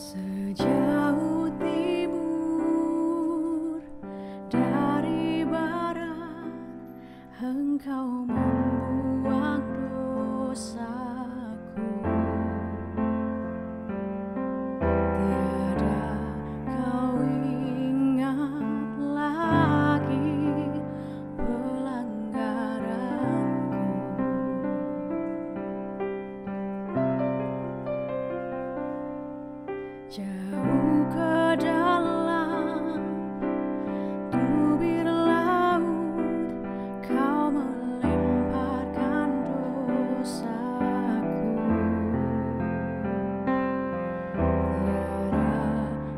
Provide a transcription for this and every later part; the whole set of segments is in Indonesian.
Sejauh timur dari barat, Engkau membuang dosaku. Tiada kau ingat lagi pelanggaranku. Jauh ke dalam tubir laut, Kau melemparkan dosaku. Tiada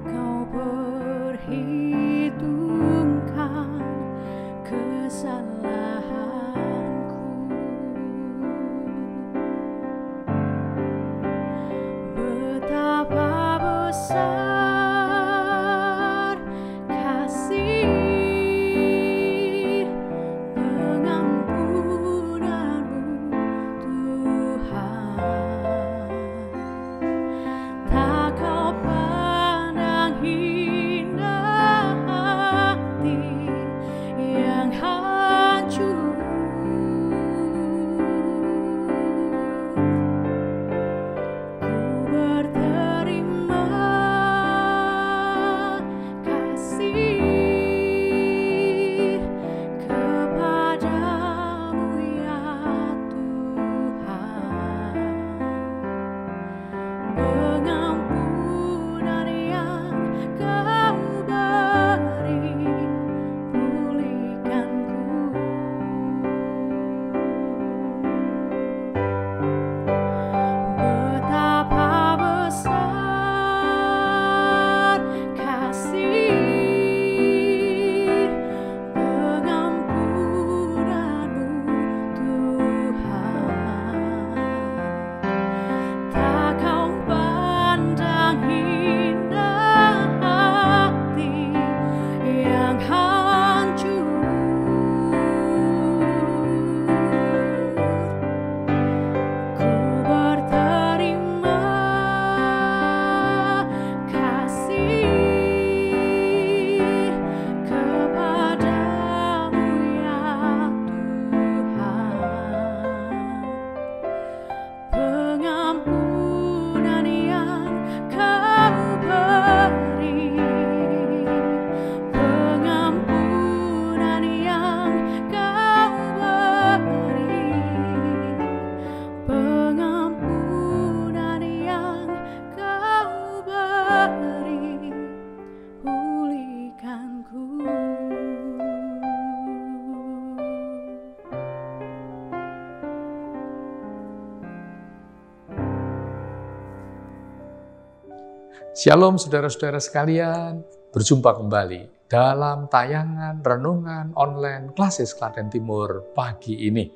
Kau perhitungkan kesalahanku. Betapa besar kasih pengampunanmu, Tuhan. Tak Kau pandang hina hati yang hancur. Ku berterima kasih kepadamu, ya Tuhan. Pengampunan yang Kau beri, pulihkanku. Betapa besar kasih pengampunanmu, Tuhan. Tak Kau pandang hina hati yang hancur. Ku berterima kasih kepadamu, ya Tuhan. Pengampunan yang Kau beri, pengampunan yang Kau beri, pengampunan yang Kau beri, pulihkanku. Shalom saudara-saudara sekalian, berjumpa kembali dalam tayangan renungan online Klasis Klaten Timur pagi ini.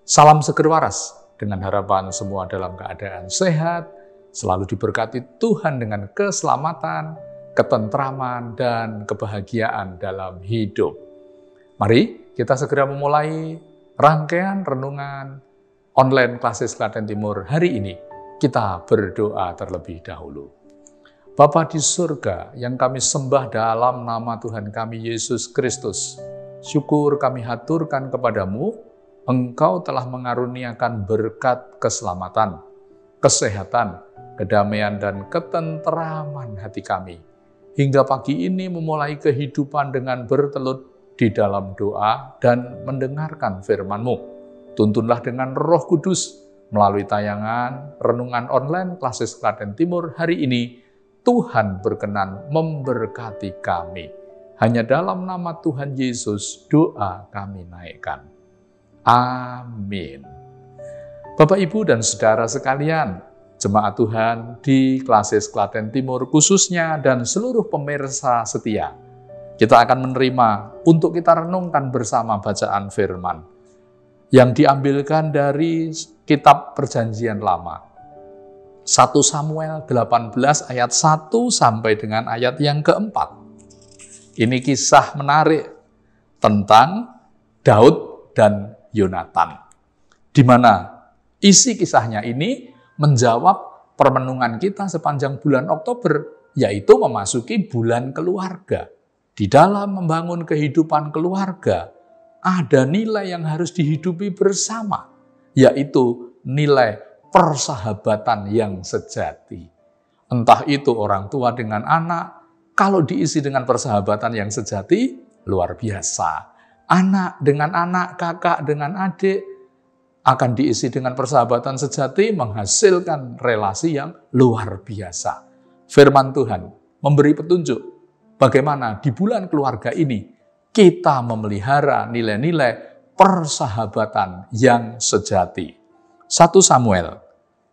Salam seger waras, dengan harapan semua dalam keadaan sehat, selalu diberkati Tuhan dengan keselamatan, ketentraman, dan kebahagiaan dalam hidup. Mari kita segera memulai rangkaian renungan online Klasis Klaten Timur hari ini. Kita berdoa terlebih dahulu. Bapa di surga yang kami sembah dalam nama Tuhan kami Yesus Kristus, syukur kami haturkan kepadamu, Engkau telah mengaruniakan berkat keselamatan, kesehatan, kedamaian, dan ketenteraman hati kami. Hingga pagi ini memulai kehidupan dengan bertelut di dalam doa dan mendengarkan firman-Mu. Tuntunlah dengan Roh Kudus melalui tayangan renungan online Klasis Klaten Timur hari ini. Tuhan berkenan memberkati kami. Hanya dalam nama Tuhan Yesus doa kami naikkan. Amin. Bapak, Ibu, dan saudara sekalian, jemaat Tuhan di Klasis Klaten Timur khususnya dan seluruh pemirsa setia, kita akan menerima untuk kita renungkan bersama bacaan firman yang diambilkan dari kitab Perjanjian Lama. 1 Samuel 18 ayat 1 sampai dengan ayat yang keempat. Ini kisah menarik tentang Daud dan Yonatan, di mana isi kisahnya ini menjawab permenungan kita sepanjang bulan Oktober, yaitu memasuki bulan keluarga. Di dalam membangun kehidupan keluarga, ada nilai yang harus dihidupi bersama, yaitu nilai persahabatan yang sejati. Entah itu orang tua dengan anak, kalau diisi dengan persahabatan yang sejati, luar biasa. Anak dengan anak, kakak dengan adik, akan diisi dengan persahabatan sejati, menghasilkan relasi yang luar biasa. Firman Tuhan memberi petunjuk bagaimana di bulan keluarga ini kita memelihara nilai-nilai persahabatan yang sejati. 1 Samuel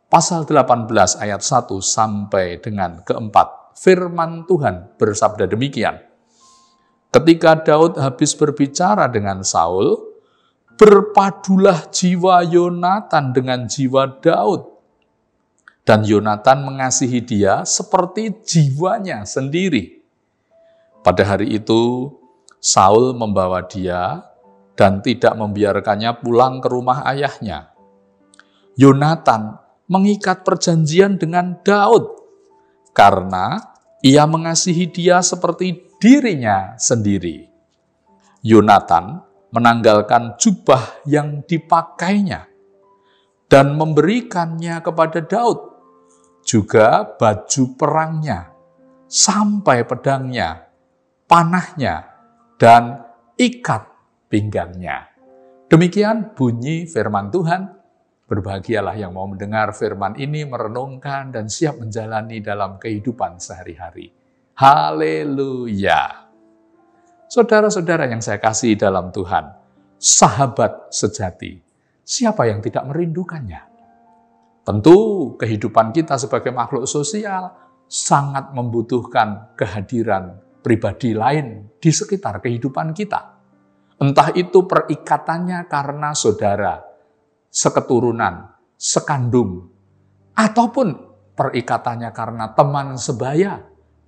pasal 18 ayat 1 sampai dengan ke-4. Firman Tuhan bersabda demikian. Ketika Daud habis berbicara dengan Saul, berpadulah jiwa Yonatan dengan jiwa Daud. Dan Yonatan mengasihi dia seperti jiwanya sendiri. Pada hari itu, Saul membawa dia dan tidak membiarkannya pulang ke rumah ayahnya. Yonatan mengikat perjanjian dengan Daud karena ia mengasihi dia seperti dirinya sendiri. Yonatan menanggalkan jubah yang dipakainya dan memberikannya kepada Daud, juga baju perangnya, sampai pedangnya, panahnya, dan ikat pinggangnya. Demikian bunyi firman Tuhan. Berbahagialah yang mau mendengar firman ini, merenungkan, dan siap menjalani dalam kehidupan sehari-hari. Haleluya! Saudara-saudara yang saya kasih dalam Tuhan, sahabat sejati, siapa yang tidak merindukannya? Tentu kehidupan kita sebagai makhluk sosial sangat membutuhkan kehadiran pribadi lain di sekitar kehidupan kita. Entah itu perikatannya karena saudara, seketurunan, sekandung, ataupun perikatannya karena teman sebaya,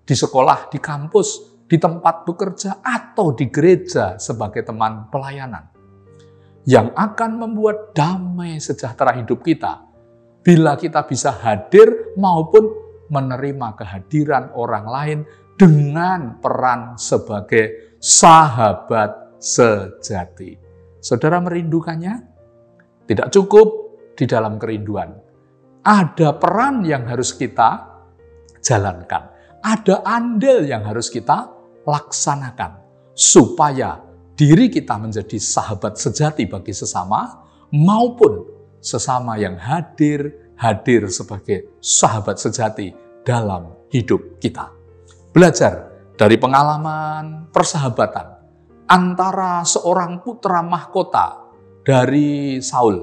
di sekolah, di kampus, di tempat bekerja, atau di gereja sebagai teman pelayanan. Yang akan membuat damai sejahtera hidup kita, bila kita bisa hadir maupun menerima kehadiran orang lain dengan peran sebagai sahabat sejati. Saudara merindukannya? Tidak cukup di dalam kerinduan. Ada peran yang harus kita jalankan. Ada andil yang harus kita laksanakan. Supaya diri kita menjadi sahabat sejati bagi sesama, maupun sesama yang hadir sebagai sahabat sejati dalam hidup kita. Belajar dari pengalaman persahabatan antara seorang putra mahkota dari Saul,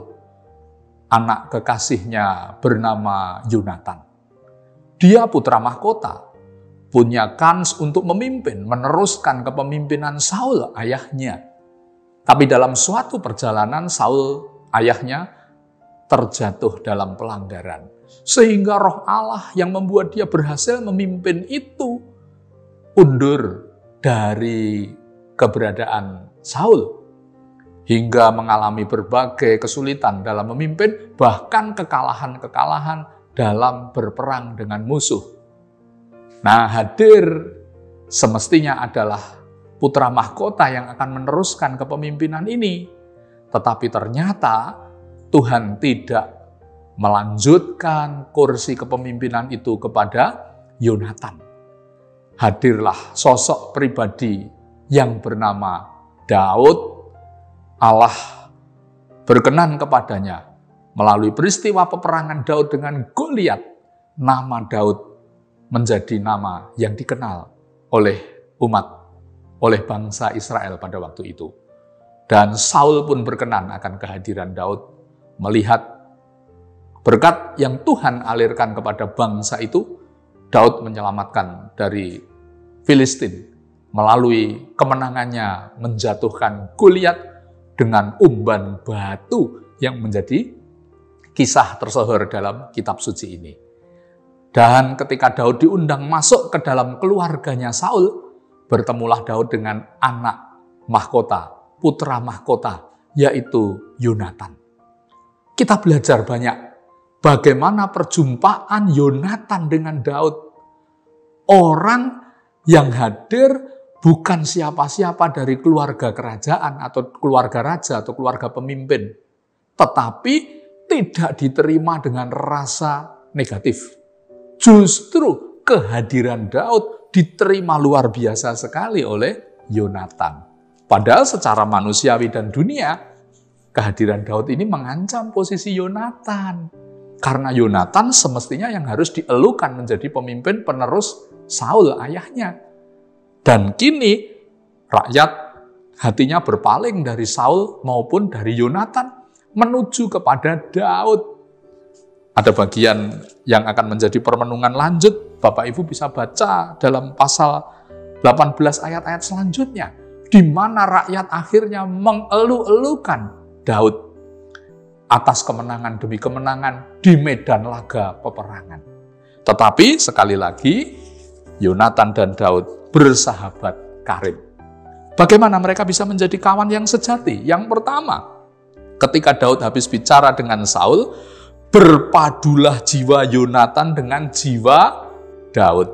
anak kekasihnya bernama Yonatan. Dia putra mahkota, punya kans untuk memimpin, meneruskan kepemimpinan Saul ayahnya. Tapi dalam suatu perjalanan Saul ayahnya terjatuh dalam pelanggaran. Sehingga roh Allah yang membuat dia berhasil memimpin itu undur dari keberadaan Saul. Hingga mengalami berbagai kesulitan dalam memimpin, bahkan kekalahan-kekalahan dalam berperang dengan musuh. Nah, hadir semestinya adalah putra mahkota yang akan meneruskan kepemimpinan ini. Tetapi ternyata Tuhan tidak melanjutkan kursi kepemimpinan itu kepada Yonatan. Hadirlah sosok pribadi yang bernama Daud. Allah berkenan kepadanya melalui peristiwa peperangan Daud dengan Goliat. Nama Daud menjadi nama yang dikenal oleh umat, oleh bangsa Israel pada waktu itu. Dan Saul pun berkenan akan kehadiran Daud, melihat berkat yang Tuhan alirkan kepada bangsa itu. Daud menyelamatkan dari Filistin melalui kemenangannya menjatuhkan Goliat dengan umban batu yang menjadi kisah tersohor dalam kitab suci ini. Dan ketika Daud diundang masuk ke dalam keluarganya Saul, bertemulah Daud dengan anak mahkota, putra mahkota, yaitu Yonatan. Kita belajar banyak bagaimana perjumpaan Yonatan dengan Daud. Orang yang hadir bukan siapa-siapa dari keluarga kerajaan atau keluarga raja atau keluarga pemimpin, tetapi tidak diterima dengan rasa negatif. Justru kehadiran Daud diterima luar biasa sekali oleh Yonatan. Padahal secara manusiawi dan dunia, kehadiran Daud ini mengancam posisi Yonatan. Karena Yonatan semestinya yang harus dielukan menjadi pemimpin penerus Saul ayahnya. Dan kini rakyat hatinya berpaling dari Saul maupun dari Yonatan menuju kepada Daud. Ada bagian yang akan menjadi permenungan lanjut. Bapak Ibu bisa baca dalam pasal 18 ayat-ayat selanjutnya, di mana rakyat akhirnya mengeluh-elukan Daud atas kemenangan demi kemenangan di medan laga peperangan. Tetapi sekali lagi, Yonatan dan Daud bersahabat karib. Bagaimana mereka bisa menjadi kawan yang sejati? Yang pertama, ketika Daud habis bicara dengan Saul, berpadulah jiwa Yonatan dengan jiwa Daud.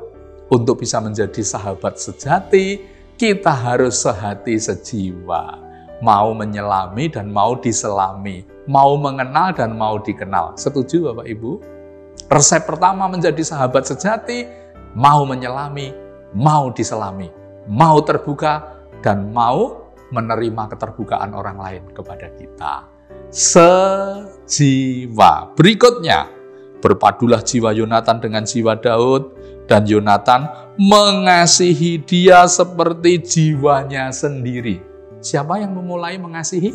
Untuk bisa menjadi sahabat sejati, kita harus sehati sejiwa. Mau menyelami dan mau diselami. Mau mengenal dan mau dikenal. Setuju Bapak Ibu? Resep pertama menjadi sahabat sejati, mau menyelami, mau diselami. Mau terbuka dan mau menerima keterbukaan orang lain kepada kita. Sejiwa. Berikutnya, berpadulah jiwa Yonatan dengan jiwa Daud, dan Yonatan mengasihi dia seperti jiwanya sendiri. Siapa yang memulai mengasihi?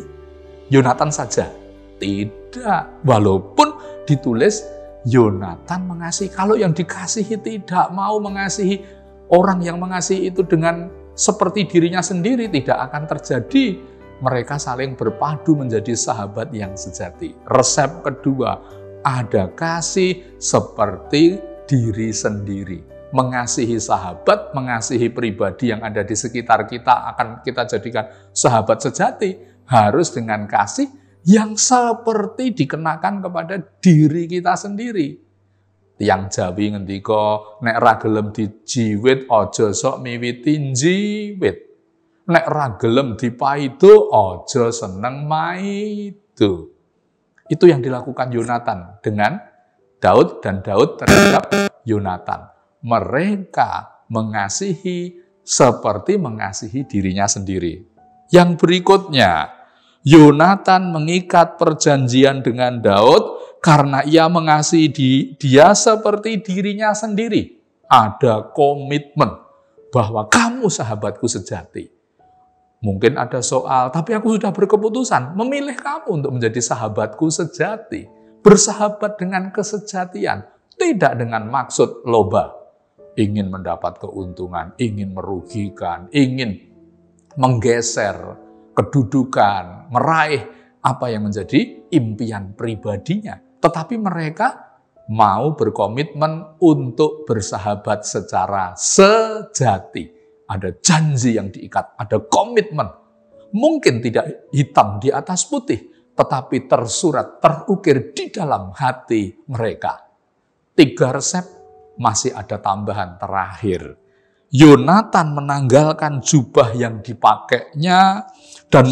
Yonatan saja? Tidak. Walaupun ditulis Yonatan mengasihi. Kalau yang dikasihi tidak mau mengasihi, orang yang mengasihi itu dengan seperti dirinya sendiri, tidak akan terjadi. Mereka saling berpadu menjadi sahabat yang sejati. Resep kedua, ada kasih seperti diri sendiri. Mengasihi sahabat, mengasihi pribadi yang ada di sekitar kita akan kita jadikan sahabat sejati. Harus dengan kasih yang seperti dikenakan kepada diri kita sendiri. Tiang Jawi ngendika, nek ra gelem dijiwit aja sok miwiti njiwit. Nek ra gelem dipaido aja seneng maido. Itu yang dilakukan Yonatan dengan Daud dan Daud terhadap Yonatan. Mereka mengasihi seperti mengasihi dirinya sendiri. Yang berikutnya, Yonatan mengikat perjanjian dengan Daud karena ia mengasihi dia seperti dirinya sendiri. Ada komitmen bahwa kamu sahabatku sejati. Mungkin ada soal, tapi aku sudah berkeputusan memilih kamu untuk menjadi sahabatku sejati. Bersahabat dengan kesejatian, tidak dengan maksud loba. Ingin mendapat keuntungan, ingin merugikan, ingin menggeser kedudukan, meraih apa yang menjadi impian pribadinya. Tetapi mereka mau berkomitmen untuk bersahabat secara sejati. Ada janji yang diikat, ada komitmen. Mungkin tidak hitam di atas putih, tetapi tersurat, terukir di dalam hati mereka. 3 resep, masih ada tambahan terakhir. Yonatan menanggalkan jubah yang dipakainya dan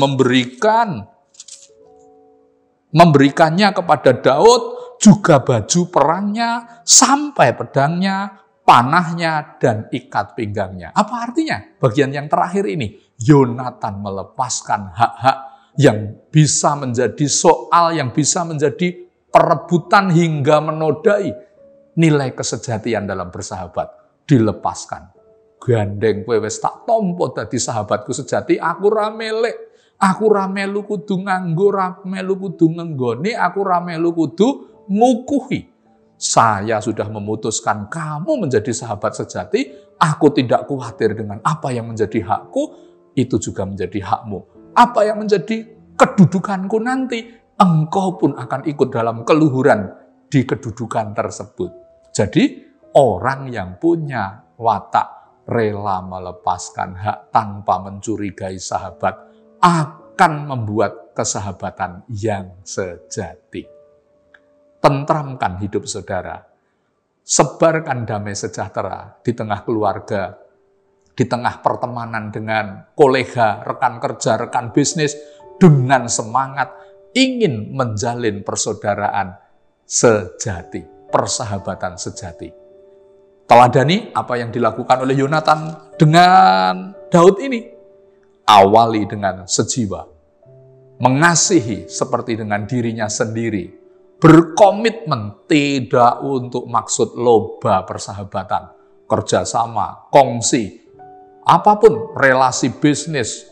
memberikannya kepada Daud, juga baju perangnya, sampai pedangnya, panahnya, dan ikat pinggangnya. Apa artinya? Bagian yang terakhir ini, Yonatan melepaskan hak-hak yang bisa menjadi soal, yang bisa menjadi perebutan hingga menodai nilai kesejatian dalam bersahabat. Dilepaskan. Gandeng kowe wis tak tampa dadi sahabatku sejati, aku ra melek. Aku ra melu kudu nganggo, ra melu kudu ngenggoni, aku ra melu kudu ngukuhi. Saya sudah memutuskan kamu menjadi sahabat sejati, aku tidak khawatir dengan apa yang menjadi hakku, itu juga menjadi hakmu. Apa yang menjadi kedudukanku nanti, engkau pun akan ikut dalam keluhuran di kedudukan tersebut. Jadi, orang yang punya watak rela melepaskan hak tanpa mencurigai sahabat akan membuat kesahabatan yang sejati. tentramkan hidup saudara. Sebarkan damai sejahtera di tengah keluarga, di tengah pertemanan dengan kolega, rekan kerja, rekan bisnis, dengan semangat ingin menjalin persaudaraan sejati, persahabatan sejati. Teladani apa yang dilakukan oleh Yonatan dengan Daud ini. Awali dengan sejiwa, mengasihi seperti dengan dirinya sendiri, berkomitmen tidak untuk maksud loba persahabatan, kerjasama, kongsi, apapun relasi bisnis,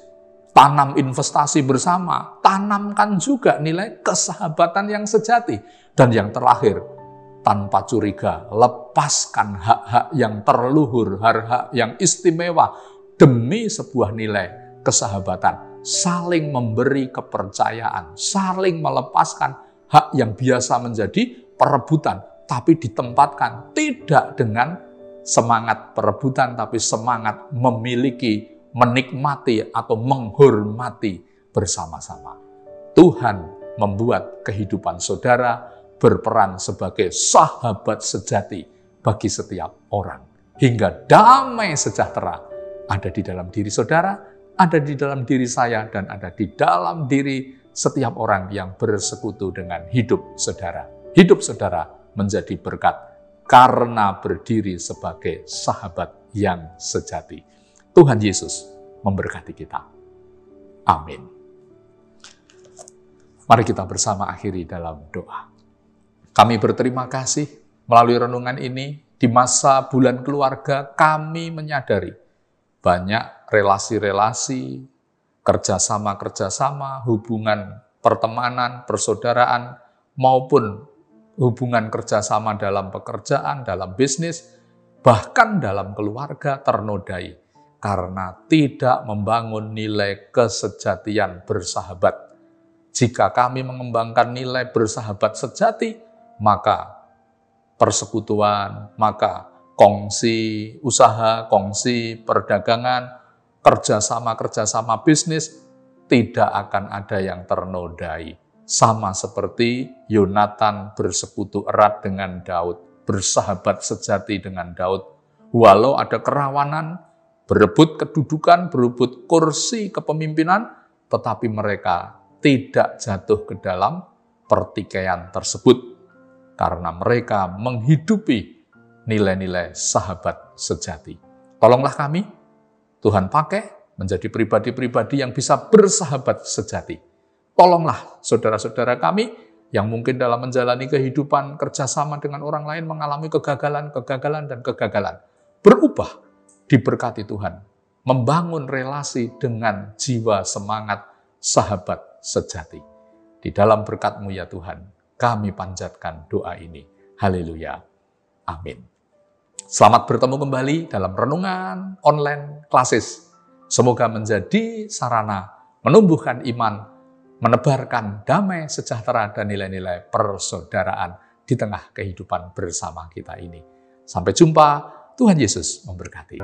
tanam investasi bersama, tanamkan juga nilai kesahabatan yang sejati. Dan yang terakhir, tanpa curiga, lepaskan hak-hak yang terluhur, hak-hak yang istimewa demi sebuah nilai kesahabatan. Saling memberi kepercayaan, saling melepaskan hak yang biasa menjadi perebutan, tapi ditempatkan tidak dengan semangat perebutan, tapi semangat memiliki, menikmati atau menghormati bersama-sama. Tuhan membuat kehidupan saudara berperan sebagai sahabat sejati bagi setiap orang. Hingga damai sejahtera ada di dalam diri saudara, ada di dalam diri saya, dan ada di dalam diri setiap orang yang bersekutu dengan hidup saudara. Hidup saudara menjadi berkat karena berdiri sebagai sahabat yang sejati. Tuhan Yesus memberkati kita. Amin. Mari kita bersama akhiri dalam doa. Kami berterima kasih melalui renungan ini, di masa bulan keluarga kami menyadari banyak relasi-relasi, kerjasama-kerjasama, hubungan pertemanan, persaudaraan, maupun hubungan kerjasama dalam pekerjaan, dalam bisnis, bahkan dalam keluarga ternodai karena tidak membangun nilai kesejatian bersahabat. Jika kami mengembangkan nilai bersahabat sejati, maka persekutuan, maka kongsi usaha, kongsi perdagangan, kerjasama-kerjasama bisnis tidak akan ada yang ternodai. Sama seperti Yonatan bersekutu erat dengan Daud, bersahabat sejati dengan Daud. Walau ada kerawanan, berebut kedudukan, berebut kursi kepemimpinan, tetapi mereka tidak jatuh ke dalam pertikaian tersebut. Karena mereka menghidupi nilai-nilai sahabat sejati. Tolonglah kami, Tuhan pakai menjadi pribadi-pribadi yang bisa bersahabat sejati. Tolonglah saudara-saudara kami yang mungkin dalam menjalani kehidupan kerjasama dengan orang lain mengalami kegagalan, dan kegagalan. Berubah, diberkati Tuhan. Membangun relasi dengan jiwa semangat sahabat sejati. Di dalam berkat-Mu ya Tuhan, kami panjatkan doa ini. Haleluya. Amin. Selamat bertemu kembali dalam renungan online klasis. Semoga menjadi sarana menumbuhkan iman, menebarkan damai, sejahtera, dan nilai-nilai persaudaraan di tengah kehidupan bersama kita ini. Sampai jumpa, Tuhan Yesus memberkati.